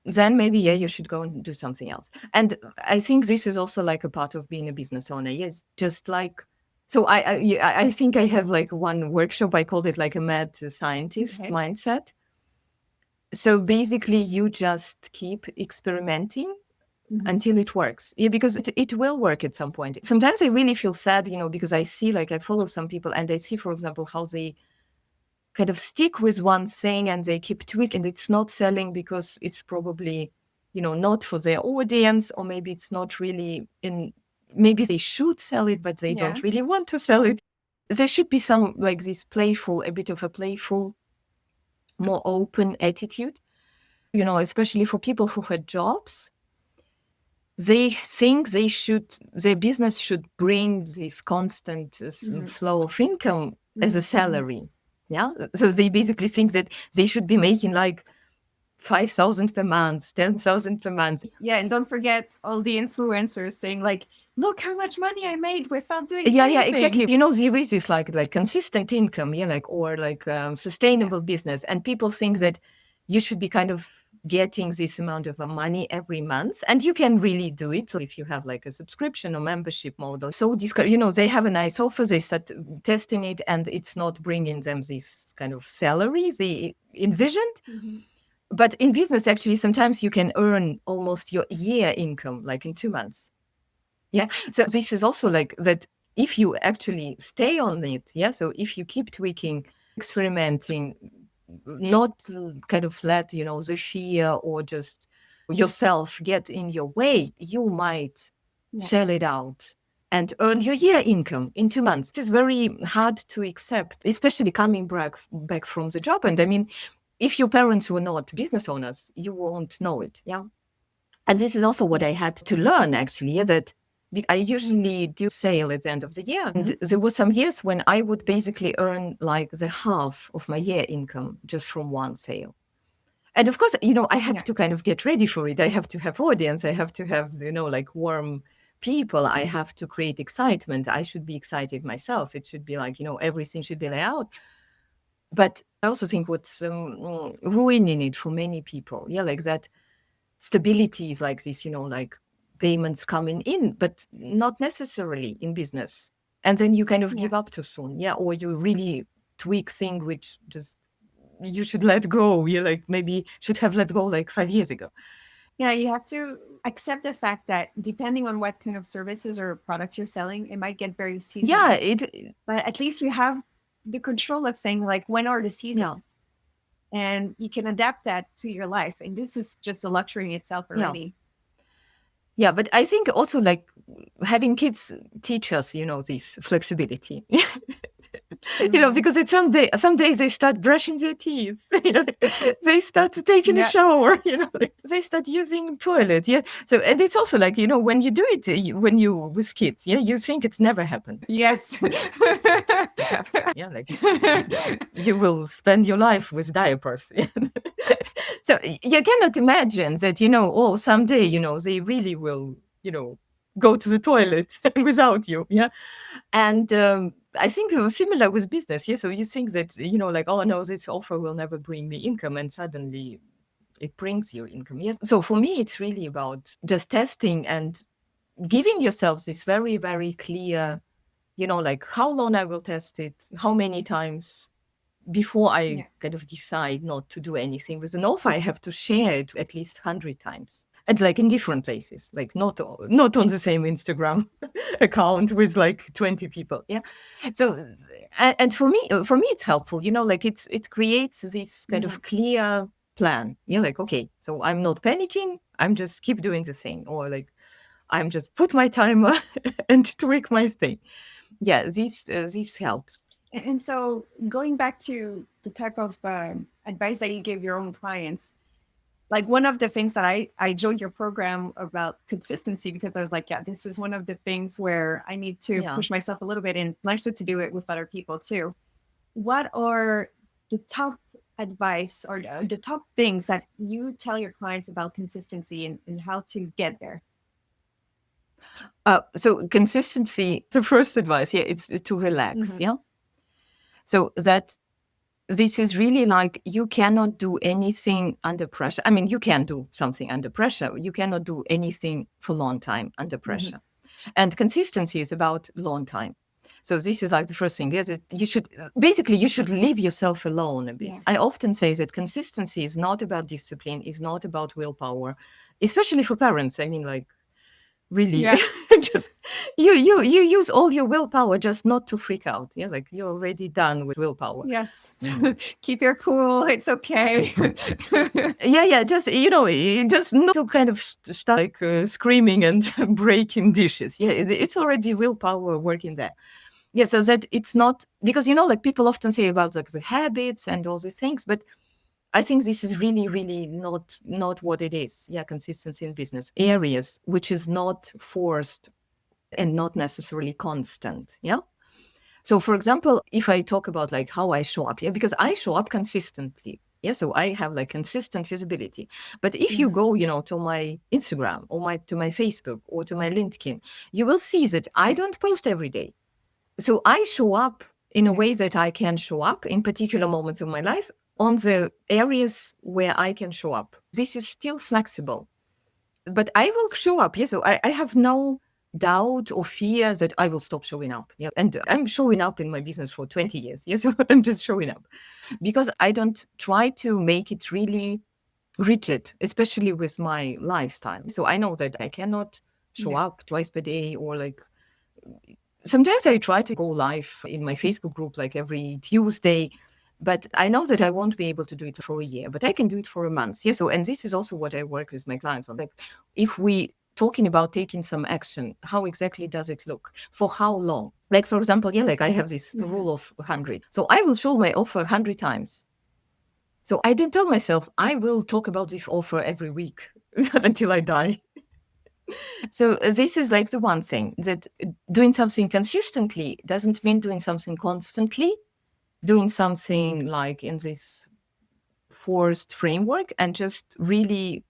then maybe, you should go and do something else. And I think this is also like a part of being a business owner. Yes, just like, so I think I have like one workshop, I called it like a mad scientist mindset. So basically you just keep experimenting until it works. Yeah, because it will work at some point. Sometimes I really feel sad, because I see, like, I follow some people and I see, for example, how they kind of stick with one thing and they keep tweaking, and it's not selling because it's probably, not for their audience, or maybe it's not really maybe they should sell it, but they don't really want to sell it. There should be some, like, this a bit of a playful, more open attitude, especially for people who had jobs. They think their business should bring this constant flow of income as a salary. Yeah. So they basically think that they should be making like 5,000 per month, 10,000 per month. Yeah. And don't forget all the influencers saying, like, look how much money I made without doing anything. Yeah, exactly. There is this like consistent income, or like sustainable business. And people think that you should be kind of getting this amount of money every month. And you can really do it if you have like a subscription or membership model. So this, they have a nice offer, they start testing it, and it's not bringing them this kind of salary they envisioned. But in business, actually, sometimes you can earn almost your year income, like in 2 months. Yeah. So this is also like that, if you actually stay on it. Yeah. So if you keep tweaking, experimenting, not kind of let, the fear or just yourself get in your way, you might sell it out and earn your year income in 2 months. It's very hard to accept, especially coming back from the job. And I mean, if your parents were not business owners, you won't know it. Yeah. And this is also what I had to learn, actually, that I usually do sale at the end of the year. And there were some years when I would basically earn like the half of my year income just from one sale. And of course, I have to kind of get ready for it. I have to have audience. I have to have, like warm people. I have to create excitement. I should be excited myself. It should be like, everything should be laid out. But I also think what's ruining it for many people, like that stability is like this, like payments coming in, but not necessarily in business. And then you kind of give up too soon, or you really tweak thing which just you should let go. You like maybe should have let go like 5 years ago. Yeah, you have to accept the fact that depending on what kind of services or products you're selling, it might get very seasonal. Yeah, but at least you have the control of saying like when are the seasons, and you can adapt that to your life. And this is just a luxury in itself already. Yeah, but I think also like having kids teach us, this flexibility. Because it's some days they start brushing their teeth, they start taking a shower, they start using toilet. So, and it's also like, when you do it, when you with kids, you think it's never happened. Yes. Like you will spend your life with diapers. So you cannot imagine that, someday, they really will, go to the toilet without you. And I think it was similar with business. So you think that, like, oh no, this offer will never bring me income, and suddenly it brings you income. So for me, it's really about just testing and giving yourself this very, very clear, like how long I will test it, how many times before I kind of decide not to do anything with an offer. I have to share it at least 100 times. And like in different places, like not on the same Instagram account with like 20 people. So, and for me, it's helpful, like it creates this kind of clear plan. Like, okay, so I'm not panicking. I'm just keep doing the thing, or like, I'm just put my timer and tweak my thing. This helps. And so going back to the type of advice that you give your own clients, like one of the things that I joined your program about consistency, because I was like, this is one of the things where I need to push myself a little bit, and it's nicer to do it with other people too. What are the top advice or the top things that you tell your clients about consistency and how to get there? So consistency, the first advice, it's to relax, So that this is really like you cannot do anything under pressure. I mean, you can do something under pressure. You cannot do anything for a long time under pressure. And consistency is about long time. So this is like the first thing. You should leave yourself alone a bit. Yeah. I often say that consistency is not about discipline, is not about willpower, especially for parents. I mean, like, really, just you use all your willpower just not to freak out. Like you're already done with willpower. Yes. Keep your cool. It's okay. Just not to kind of start like screaming and breaking dishes. It's already willpower working there. So that it's not, because like people often say about like the habits and all these things, but I think this is really, really not what it is. Consistency in business areas, which is not forced and not necessarily constant. So, for example, if I talk about like how I show up, because I show up consistently. So I have like consistent visibility. But if you go, to my Instagram or to my Facebook or to my LinkedIn, you will see that I don't post every day. So I show up in a way that I can show up in particular moments of my life on the areas where I can show up. This is still flexible, but I will show up. So I have no doubt or fear that I will stop showing up. And I'm showing up in my business for 20 years. So I'm just showing up because I don't try to make it really rigid, especially with my lifestyle. So I know that I cannot show up twice per day, or like sometimes I try to go live in my Facebook group like every Tuesday. But I know that I won't be able to do it for a year, but I can do it for a month. So, and this is also what I work with my clients on. Like, if we talking about taking some action, how exactly does it look? For how long? Like, for example, like I have this rule of 100. So I will show my offer 100 times. So I didn't tell myself I will talk about this offer every week until I die. So this is like the one thing, that doing something consistently doesn't mean doing something constantly, doing something like in this forced framework and just really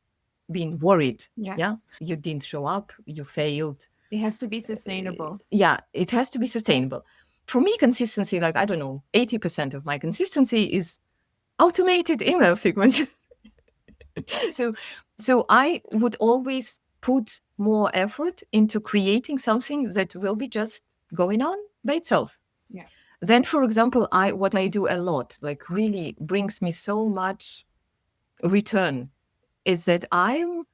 being worried. Yeah. You didn't show up, you failed. It has to be sustainable. Yeah, it has to be sustainable. For me, consistency, like, I don't know, 80% of my consistency is automated email sequence. So I would always put more effort into creating something that will be just going on by itself. Yeah. Then, for example, what I do a lot, like really brings me so much return, is that I'm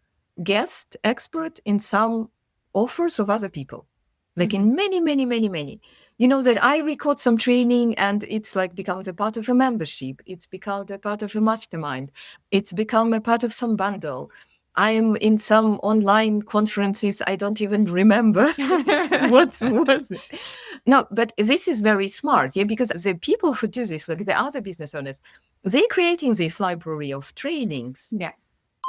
guest expert in some offers of other people, like in many, many, many, many. That I record some training and it's like become a part of a membership. It's become a part of a mastermind. It's become a part of some bundle. I'm in some online conferences. I don't even remember what's. No, but this is very smart, because the people who do this, like the other business owners, they're creating this library of trainings. Yeah.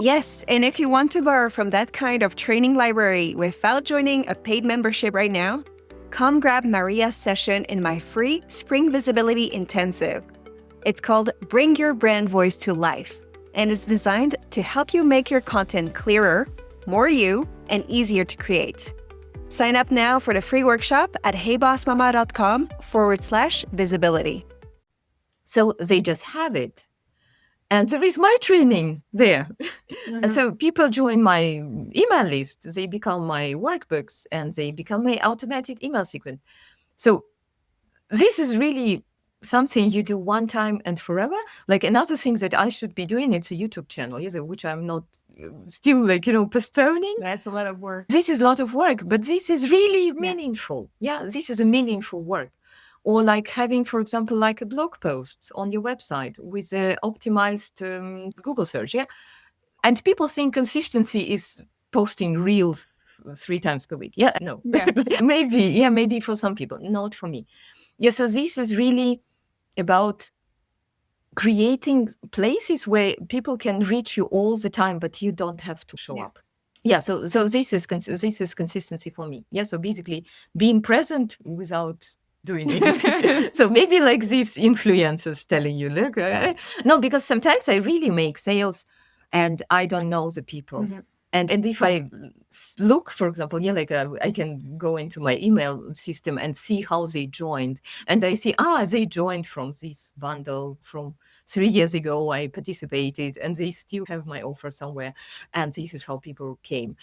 Yes, and if you want to borrow from that kind of training library without joining a paid membership right now, come grab Maryia session in my free Spring Visibility Intensive. It's called Bring Your Brand Voice to Life, and it's designed to help you make your content clearer, more you, and easier to create. Sign up now for the free workshop at heybossmama.com/visibility. So they just have it. And there is my training there. So people join my email list, they become my workbooks, and they become my automatic email sequence. So this is really something you do one time and forever. Like another thing that I should be doing, it's a YouTube channel, which I'm not still postponing. That's a lot of work. This is a lot of work, but this is really meaningful. Yeah, this is a meaningful work. Or like having, for example, like a blog post on your website with an optimized Google search. Yeah. And people think consistency is posting reels 3 times per week. Yeah, no. Yeah. maybe for some people, not for me. Yeah, so this is really about creating places where people can reach you all the time, but you don't have to show up. Yeah, so this is consistency for me. Yeah, so basically being present without doing it. So maybe like these influencers telling you, look, no, because sometimes I really make sales and I don't know the people. And if I look, for example, I can go into my email system and see how they joined. And I see, they joined from this bundle from 3 years ago. I participated and they still have my offer somewhere. And this is how people came.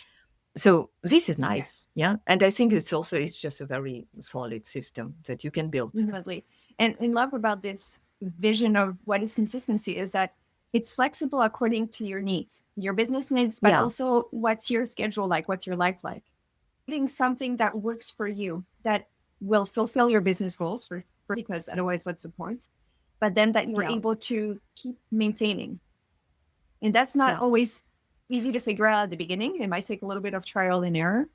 So this is nice. Yeah. And I think it's just a very solid system that you can build. Definitely. And love about this vision of what is consistency is that it's flexible according to your needs, your business needs, but also what's your schedule like, what's your life like. Getting something that works for you, that will fulfill your business goals because otherwise what's the point? But then that you're able to keep maintaining. And that's not always easy to figure out at the beginning. It might take a little bit of trial and error.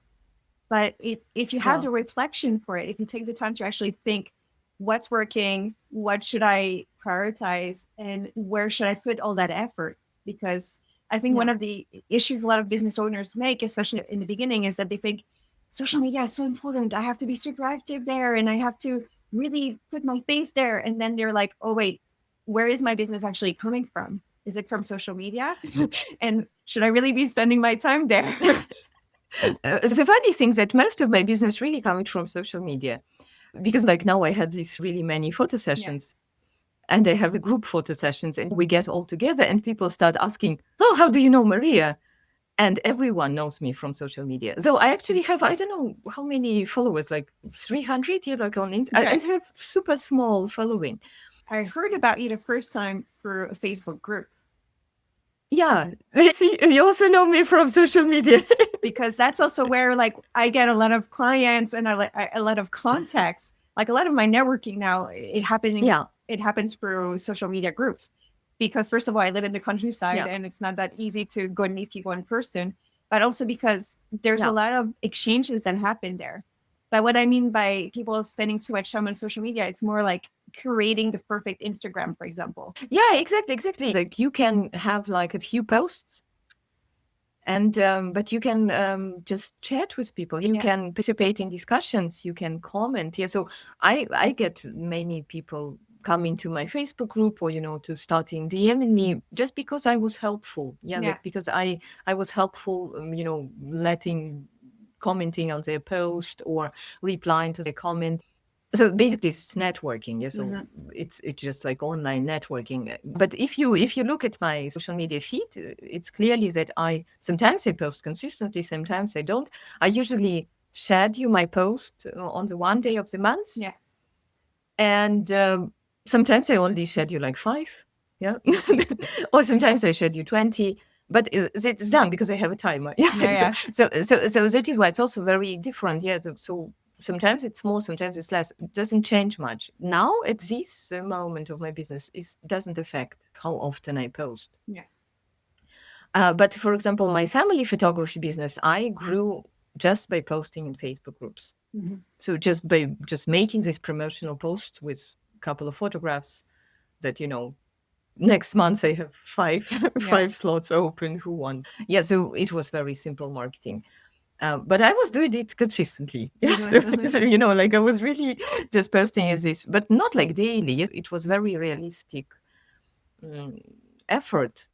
But if you have the reflection for it, if you take the time to actually think, what's working, what should I prioritize, and where should I put all that effort? Because I think one of the issues a lot of business owners make, especially in the beginning, is that they think social media is so important. I have to be super active there and I have to really put my face there. And then they're like, oh, wait, where is my business actually coming from? Is it from social media? And should I really be spending my time there? The funny thing is that most of my business really comes from social media. Because like now I had these really many photo sessions and I have the group photo sessions and we get all together and people start asking, oh, how do you know Maryia? And everyone knows me from social media. So I actually have, I don't know how many followers, like 300 here, like on Instagram. I have super small following. I heard about you the first time through a Facebook group. Yeah, you also know me from social media. Because that's also where like I get a lot of clients and a lot of contacts. Like a lot of my networking now, it happens through social media groups. Because first of all, I live in the countryside and it's not that easy to go and meet people in person. But also because there's a lot of exchanges that happen there. But what I mean by people spending too much time on social media, it's more like curating the perfect Instagram, for example. Yeah, exactly. Like you can have like a few posts And but you can just chat with people. You can participate in discussions. You can comment. Yeah. So I get many people coming to my Facebook group, or to starting DMing me just because I was helpful. Like, because I was helpful. Commenting on their post or replying to their comment. So basically it's networking. So it's just like online networking. But if you look at my social media feed, it's clearly that sometimes I post consistently, sometimes I don't. I usually schedule my post on the one day of the month. And sometimes I only schedule like 5. Or sometimes I schedule 20. But it's done because I have a timer. So that is why it's also very different. So sometimes it's more, sometimes it's less. It doesn't change much. Now at this moment of my business, it doesn't affect how often I post. But for example, my family photography business, I grew just by posting in Facebook groups. So just by making these promotional posts with a couple of photographs that, next month I have 5 slots open. Who wants? So it was very simple marketing. But I was doing it consistently. So, like I was really just posting as this, but not like daily. It was very realistic effort.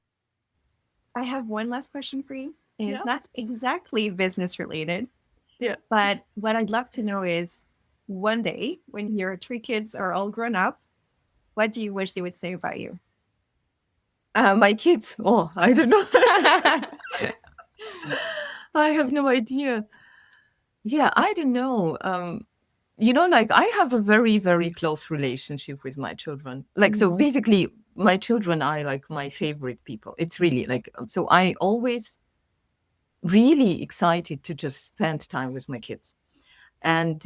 I have one last question for you. And it's not exactly business related. But what I'd love to know is, one day when your 3 kids are all grown up, what do you wish they would say about you? My kids? Oh, I don't know. I have no idea. I don't know. Like I have a very, very close relationship with my children. Like, so basically my children are like my favorite people. It's really like, so I always really excited to just spend time with my kids. And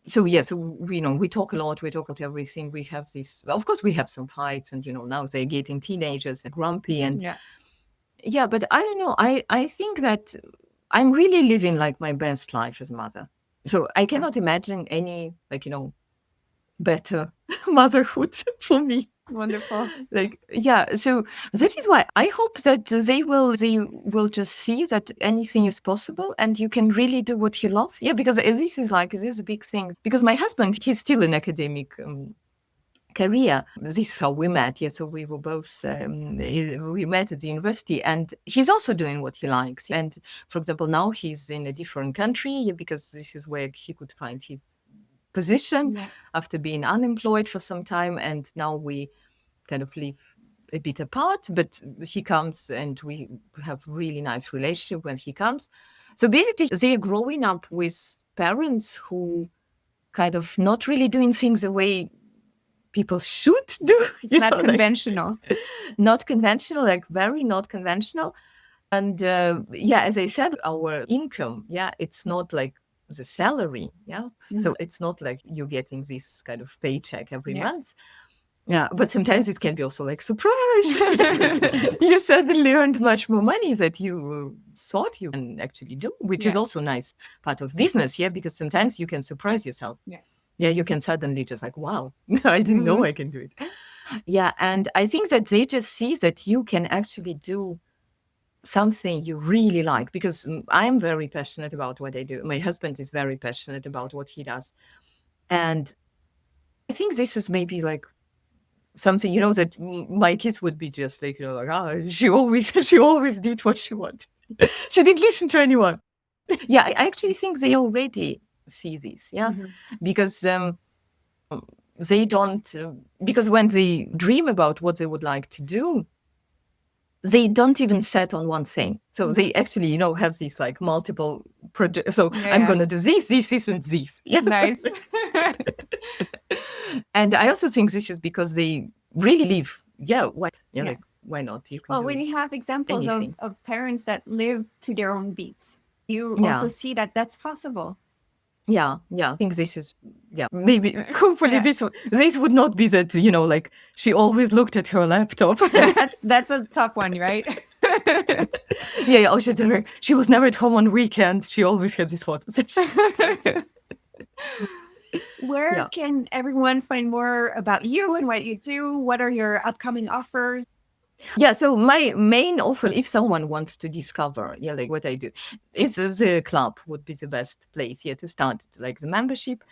so we talk a lot. We talk about everything. We have this, of course we have some fights, and now they're getting teenagers and grumpy, and but I don't know. I think that I'm really living like my best life as a mother. So I cannot imagine any better motherhood for me. Wonderful. So that is why I hope that they will just see that anything is possible and you can really do what you love. Because this is a big thing. Because my husband, he's still in academic career. This is how we met. So we were both, we met at the university, and he's also doing what he likes. And for example, now he's in a different country because this is where he could find his position after being unemployed for some time. And now we kind of live a bit apart, but he comes and we have really nice relationship when he comes. So basically they are growing up with parents who kind of not really doing things the way people should do. It's not conventional. Not conventional, like very not conventional. And as I said, our income, it's not like the salary. So it's not like you're getting this kind of paycheck every month. But sometimes it can be also like, surprise, you suddenly earned much more money that you thought you can actually do, which is also a nice part of business, because sometimes you can surprise yourself. You can suddenly just like, wow, I didn't know I can do it. And I think that they just see that you can actually do something you really like, because I'm very passionate about what I do. My husband is very passionate about what he does. And I think this is maybe like something, that my kids would be just like, she always did what she wanted. She didn't listen to anyone. I actually think they already see this. Because they don't, because when they dream about what they would like to do, they don't even set on one thing. So they actually, have these like multiple projects. So I'm going to do this, and this. Nice. And I also think this is because they really live. Like, why not? You can when you have examples of parents that live to their own beats, you also see that that's possible. I think this is, maybe, hopefully this would not be that, like she always looked at her laptop. That's a tough one, right? She was never at home on weekends. She always had this photo session. Where can everyone find more about you and what you do? What are your upcoming offers? Yeah, so my main offer, if someone wants to discover, like what I do, is the club would be the best place here to start, like the membership.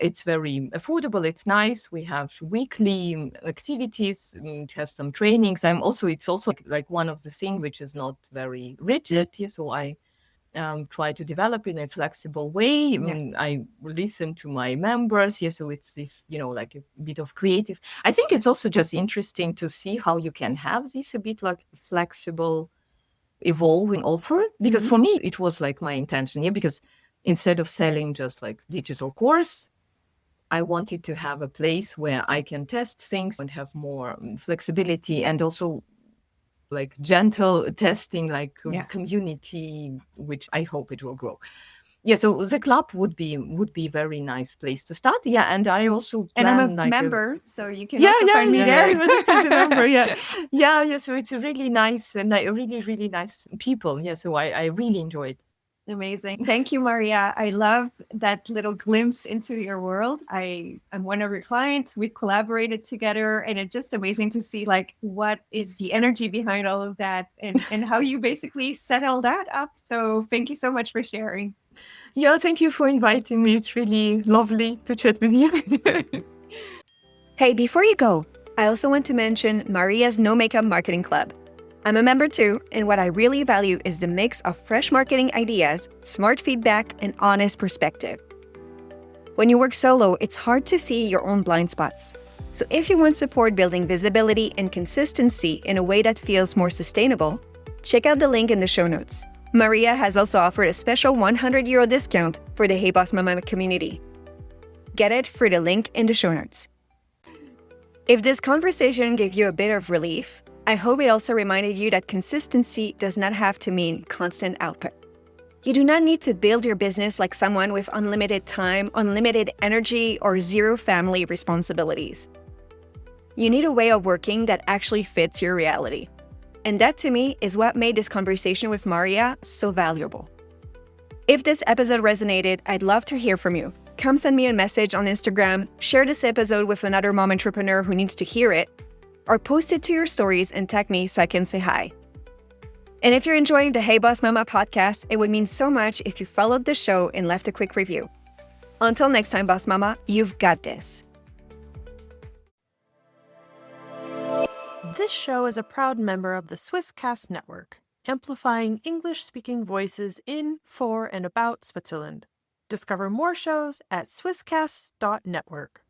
It's very affordable. It's nice. We have weekly activities. It has some trainings. It's also like one of the things which is not very rigid. Yeah, so I try to develop in a flexible way. I listen to my members. Yeah, so it's this, like a bit of creative. I think it's also just interesting to see how you can have this a bit like flexible, evolving offer. Because for me, it was like my intention. Yeah, because instead of selling just like digital course, I wanted to have a place where I can test things and have more flexibility, and also like gentle testing, like community, which I hope it will grow. Yeah, so the club would be very nice place to start. Yeah, and I also And I'm plan a like member, so you can also find me yeah, there. that's good to remember. Yeah. So it's a really nice and really, really nice people. Yeah, so I really enjoyed. Amazing. Thank you, Maria. I love that little glimpse into your world. I'm one of your clients. We've collaborated together, and it's just amazing to see like what is the energy behind all of that and how you basically set all that up. So thank you so much for sharing. Yeah, thank you for inviting me. It's really lovely to chat with you. Hey, before you go, I also want to mention Maria's No Makeup Marketing Club. I'm a member too, and what I really value is the mix of fresh marketing ideas, smart feedback, and honest perspective. When you work solo, it's hard to see your own blind spots. So if you want support building visibility and consistency in a way that feels more sustainable, check out the link in the show notes. Maria has also offered a special €100 discount for the Hey Boss Mama community. Get it through the link in the show notes. If this conversation gave you a bit of relief, I hope it also reminded you that consistency does not have to mean constant output. You do not need to build your business like someone with unlimited time, unlimited energy, or zero family responsibilities. You need a way of working that actually fits your reality. And that, to me, is what made this conversation with Maria so valuable. If this episode resonated, I'd love to hear from you. Come send me a message on Instagram, share this episode with another mom entrepreneur who needs to hear it, or post it to your stories and tag me so I can say hi. And if you're enjoying the Hey Boss Mama podcast, it would mean so much if you followed the show and left a quick review. Until next time, Boss Mama, you've got this. This show is a proud member of the Swisscast network, amplifying English-speaking voices in, for, and about Switzerland. Discover more shows at swisscast.network.